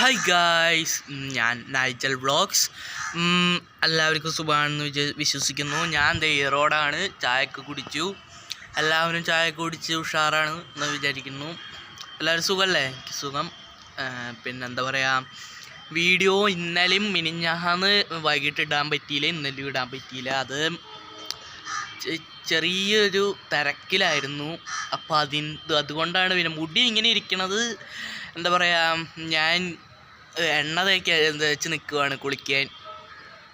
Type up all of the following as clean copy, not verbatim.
Hi guys, ഞാൻ Nigel vlogs. എല്ലാവർക്കും സുഖമാണെന്ന് വിശ്വസിക്കുന്നു. ഞാൻ റോഡാണ്, ചായയൊക്കെ കുടിച്ചു. എല്ലാവരും ചായ കുടിച്ച് ഉഷാറാണ് എന്ന് വിചാരിക്കുന്നു. എല്ലാവരും സുഖമല്ലേ? സുഖം. പിന്നെന്താ പറയുക, വീഡിയോ ഇന്നലെയും മിനിഞ്ഞാന്ന് വൈകിട്ട് ഇടാൻ പറ്റിയില്ല, ഇന്നലെയും ഇടാൻ പറ്റിയില്ല. അത് ചെറിയൊരു തിരക്കിലായിരുന്നു. അപ്പോൾ അതുകൊണ്ടാണ്. പിന്നെ മുടി ഇങ്ങനെ ഇരിക്കണത് എന്താ പറയുക, ഞാൻ എണ്ണ തേച്ച് നിൽക്കുവാണ് കുളിക്കാൻ.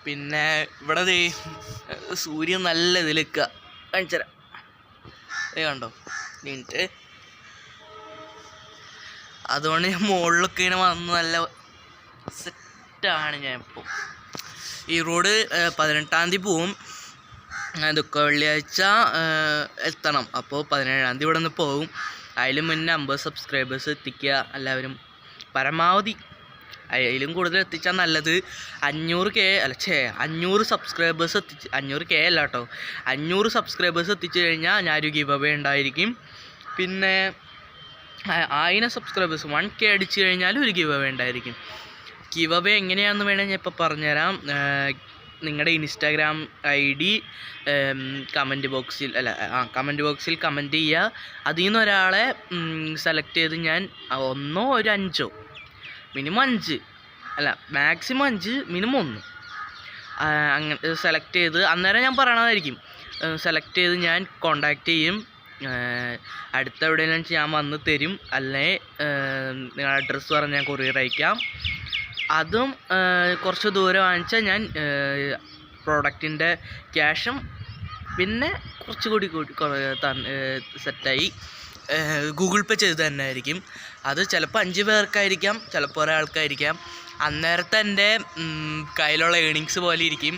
പിന്നെ ഇവിടെ സൂര്യൻ നല്ല ഇതിൽ നിൽക്കുക, കാണിച്ചുതരാം. കണ്ടോ മിനിറ്റ്. അതുകൊണ്ട് ഞാൻ മുകളിലൊക്കെ ഇങ്ങനെ വന്ന് നല്ല സെറ്റാണ് ഞാൻ ഇപ്പോൾ. ഈ റോഡ് 18-ാം തീയതി പോവും. ദുഃഖ വെള്ളിയാഴ്ച എത്തണം. അപ്പോൾ 17-ാം തീയതി ഇവിടെ നിന്ന് പോകും. അതിലും മുന്നേ 50 സബ്സ്ക്രൈബേഴ്സ് എത്തിക്കുക എല്ലാവരും. പരമാവധി അതിലും കൂടുതൽ എത്തിച്ചാൽ നല്ലത്. 500 സബ്സ്ക്രൈബേഴ്സ് 500K അല്ല കേട്ടോ, 500 സബ്സ്ക്രൈബേഴ്സ് എത്തിച്ചു കഴിഞ്ഞാൽ ഞാനൊരു ഗിവ് അവേ ഉണ്ടായിരിക്കും. പിന്നെ 1000 സബ്സ്ക്രൈബേഴ്സ് 1K അടിച്ചു കഴിഞ്ഞാലും ഒരു ഗിവ് അവേ ഉണ്ടായിരിക്കും. ഗിവ് അവേ എങ്ങനെയാണെന്ന് വേണമെങ്കിൽ ഞാൻ ഇപ്പോൾ പറഞ്ഞുതരാം. നിങ്ങളുടെ ഇൻസ്റ്റാഗ്രാം ID കമൻറ്റ് ബോക്സിൽ കമൻറ്റ് ചെയ്യുക. അതിൽ നിന്ന് ഒരാളെ സെലക്ട് ചെയ്ത് ഞാൻ 1 or 5 മിനിമം 5 അല്ല മാക്സിമം 5 മിനിമം 1 അങ്ങനെ സെലക്ട് ചെയ്ത് അന്നേരം ഞാൻ പറയണതായിരിക്കും. സെലക്ട് ചെയ്ത് ഞാൻ കോണ്ടാക്ട് ചെയ്യും. അടുത്ത എവിടെയെങ്കിലും ഞാൻ വന്ന് തരും. അല്ലെങ്കിൽ നിങ്ങളുടെ അഡ്രസ്സ് പറഞ്ഞ് ഞാൻ കൊറിയർ അയക്കാം. അതും കുറച്ച് ദൂരം വാങ്ങിച്ചാൽ ഞാൻ പ്രോഡക്റ്റിൻ്റെ ക്യാഷും പിന്നെ കുറച്ചുകൂടി സെറ്റായി ഗൂഗിൾ പേ ചെയ്ത് തന്നെ ആയിരിക്കും. അത് ചിലപ്പോൾ 5 പേർക്കായിരിക്കാം, ചിലപ്പോൾ ഒരാൾക്കായിരിക്കാം. അന്നേരത്തെ എൻ്റെ കയ്യിലുള്ള ഏണിങ്സ് പോലെ ഇരിക്കും.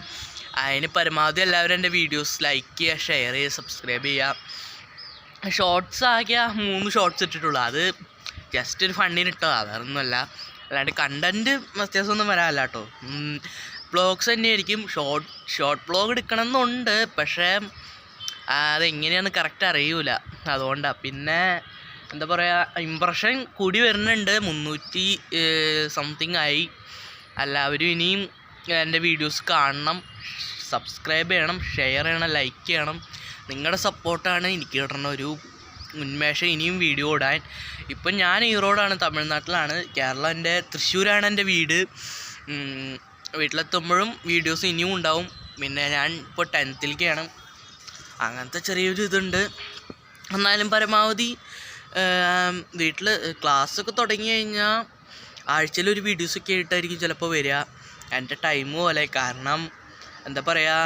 അതിന് പരമാവധി എല്ലാവരും എൻ്റെ വീഡിയോസ് ലൈക്ക് ചെയ്യുക, ഷെയർ ചെയ്യുക, സബ്സ്ക്രൈബ് ചെയ്യുക. ഷോർട്സ് ആക്കിയ 3 ഷോർട്സ് ഇട്ടിട്ടുള്ളൂ. അത് ജസ്റ്റ് ഒരു ഫണ്ണിന് ഇട്ടതാണ്, വേറൊന്നുമല്ല. അല്ലാണ്ട് കണ്ടൻറ്റ് വ്യത്യാസമൊന്നും വരാനല്ല കേട്ടോ. വ്ളോഗ്സ് തന്നെയായിരിക്കും. ഷോർട്ട് വ്ളോഗ് എടുക്കണം എന്നുണ്ട്, പക്ഷേ അതെങ്ങനെയാണെന്ന് കറക്റ്റ് അറിയൂല. അതുകൊണ്ടാണ്. പിന്നെ എന്താ പറയുക, ഇമ്പ്രഷൻ കൂടി വരുന്നുണ്ട്. 300 സംതിങ് ആയി. എല്ലാവരും ഇനിയും എൻ്റെ വീഡിയോസ് കാണണം, സബ്സ്ക്രൈബ് ചെയ്യണം, ഷെയർ ചെയ്യണം, ലൈക്ക് ചെയ്യണം. നിങ്ങളുടെ സപ്പോർട്ടാണ് എനിക്ക് കിട്ടുന്ന ഒരു ഉന്മേഷം ഇനിയും വീഡിയോ ഇടാൻ. ഇപ്പം ഞാൻ ഈറോഡാണ്, തമിഴ്നാട്ടിലാണ്. കേരളം എൻ്റെ തൃശ്ശൂരാണ് എൻ്റെ വീട്. വീട്ടിലെത്തുമ്പോഴും വീഡിയോസ് ഇനിയും ഉണ്ടാവും. പിന്നെ ഞാൻ ഇപ്പോൾ 10th-ലേക്കാണ്. അങ്ങനത്തെ ചെറിയൊരു ഇതുണ്ട്. എന്നാലും പരമാവധി വീട്ടിൽ ക്ലാസ്സൊക്കെ തുടങ്ങി കഴിഞ്ഞാൽ ആഴ്ചയിലൊരു വീഡിയോസൊക്കെ ആയിട്ടായിരിക്കും ചിലപ്പോൾ വരിക. എൻ്റെ ടൈം പോലെ. കാരണം എന്താ പറയുക,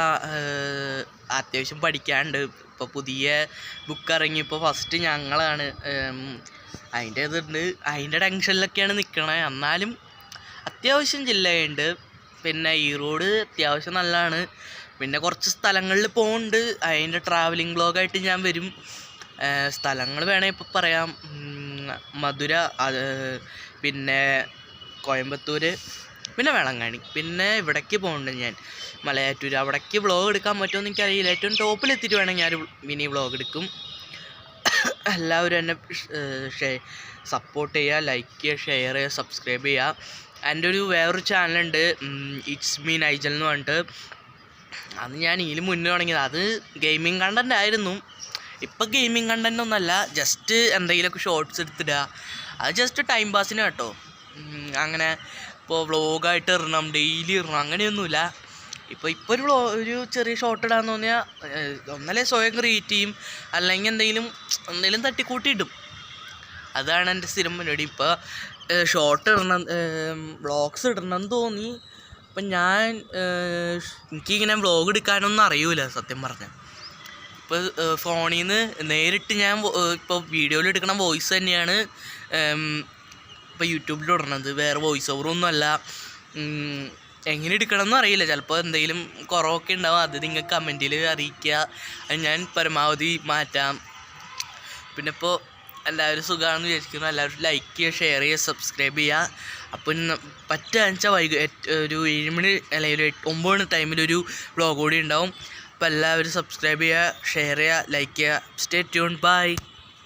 അത്യാവശ്യം പഠിക്കാനുണ്ട്. ഇപ്പോൾ പുതിയ ബുക്ക് ഇറങ്ങിയപ്പോൾ ഫസ്റ്റ് ഞങ്ങളാണ്. അതിൻ്റെ ഇതുണ്ട്, അതിൻ്റെ ടെൻഷനിലൊക്കെയാണ് നിൽക്കണത്. എന്നാലും അത്യാവശ്യം ജില്ലയുണ്ട്. പിന്നെ ഈ റോഡ് അത്യാവശ്യം നല്ലതാണ്. പിന്നെ കുറച്ച് സ്ഥലങ്ങളിൽ പോകുന്നുണ്ട്. അതിൻ്റെ ട്രാവലിംഗ് വ്ളോഗായിട്ട് ഞാൻ വരും. സ്ഥലങ്ങൾ വേണമെങ്കിൽ ഇപ്പോൾ പറയാം. മധുര, പിന്നെ കോയമ്പത്തൂർ, പിന്നെ വേളങ്ങാണി, പിന്നെ ഇവിടേക്ക് പോകുന്നുണ്ട് ഞാൻ മലയാറ്റൂർ. അവിടേക്ക് വ്ളോഗ് എടുക്കാൻ പറ്റുമോ എന്ന് എനിക്കറിയില്ല. ഏറ്റവും ടോപ്പിലെത്തിയിട്ട് വേണമെങ്കിൽ ഞാൻ മിനി വ്ളോഗ് എടുക്കും. എല്ലാവരും എന്നെ സപ്പോർട്ട് ചെയ്യുക, ലൈക്ക് ചെയ്യുക, ഷെയർ ചെയ്യുക, സബ്സ്ക്രൈബ് ചെയ്യുക. എൻ്റെ വേറൊരു ചാനലുണ്ട്, ഇറ്റ്സ് മീ നൈജൽ എന്ന് പറഞ്ഞിട്ട്. അത് ഞാൻ ഇതിന് മുന്നേ തുടങ്ങിയത്. അത് ഗെയിമിങ് കണ്ടൻ്റ് ആയിരുന്നു. ഇപ്പം ഗെയിമിങ് കണ്ടൻ്റ് ഒന്നുമല്ല, ജസ്റ്റ് എന്തെങ്കിലുമൊക്കെ ഷോർട്സ് എടുത്തിടുക. അത് ജസ്റ്റ് ടൈം പാസിന് കേട്ടോ. അങ്ങനെ ഇപ്പോൾ വ്ളോഗായിട്ട് ഇടണം, ഡെയിലി ഇടണം അങ്ങനെയൊന്നുമില്ല. ഇപ്പോൾ ഒരു ചെറിയ ഷോർട്ട് ഇടാന്ന് തോന്നിയാൽ ഒന്നല്ലേ സ്വയം ക്രിയേറ്റ് ചെയ്യും, അല്ലെങ്കിൽ എന്തെങ്കിലും തട്ടിക്കൂട്ടിയിടും. അതാണ് എൻ്റെ സ്ഥിരം പരിപാടി. ഇപ്പോൾ ഷോർട്ട് ഇടണം, വ്ളോഗ്സ് ഇടണമെന്ന് തോന്നി. അപ്പം എനിക്കിങ്ങനെ വ്ളോഗ് എടുക്കാനൊന്നും അറിയൂല സത്യം പറഞ്ഞാൽ. ഇപ്പോൾ ഫോണിൽ നിന്ന് നേരിട്ട് ഞാൻ ഇപ്പോൾ വീഡിയോയിൽ എടുക്കണ വോയിസ് തന്നെയാണ് ഇപ്പോൾ യൂട്യൂബിൽ ഇടണത്. വേറെ വോയിസ് ഓവറൊന്നും അല്ല. എങ്ങനെ എടുക്കണമെന്നും അറിയില്ല. ചിലപ്പോൾ എന്തെങ്കിലും കുറവൊക്കെ ഉണ്ടാവും. അത് നിങ്ങൾ കമൻറ്റിൽ അറിയിക്കുക. അത് ഞാൻ പരമാവധി മാറ്റാം. പിന്നെ ഇപ്പോൾ എല്ലാവരും സുഖമാണെന്ന് വിചാരിക്കുന്നു. എല്ലാവരും ലൈക്ക് ചെയ്യുക, ഷെയർ ചെയ്യുക, സബ്സ്ക്രൈബ് ചെയ്യുക. അപ്പം പറ്റുക ഒരു 7 മണി അല്ലെങ്കിൽ 9 മണി ടൈമിലൊരു വ്ളോഗ് കൂടി ഉണ്ടാവും. അപ്പോൾ എല്ലാവരും സബ്സ്ക്രൈബ് ചെയ്യുക, ഷെയർ ചെയ്യുക, ലൈക്ക് ചെയ്യുക. Stay tuned. ബൈ.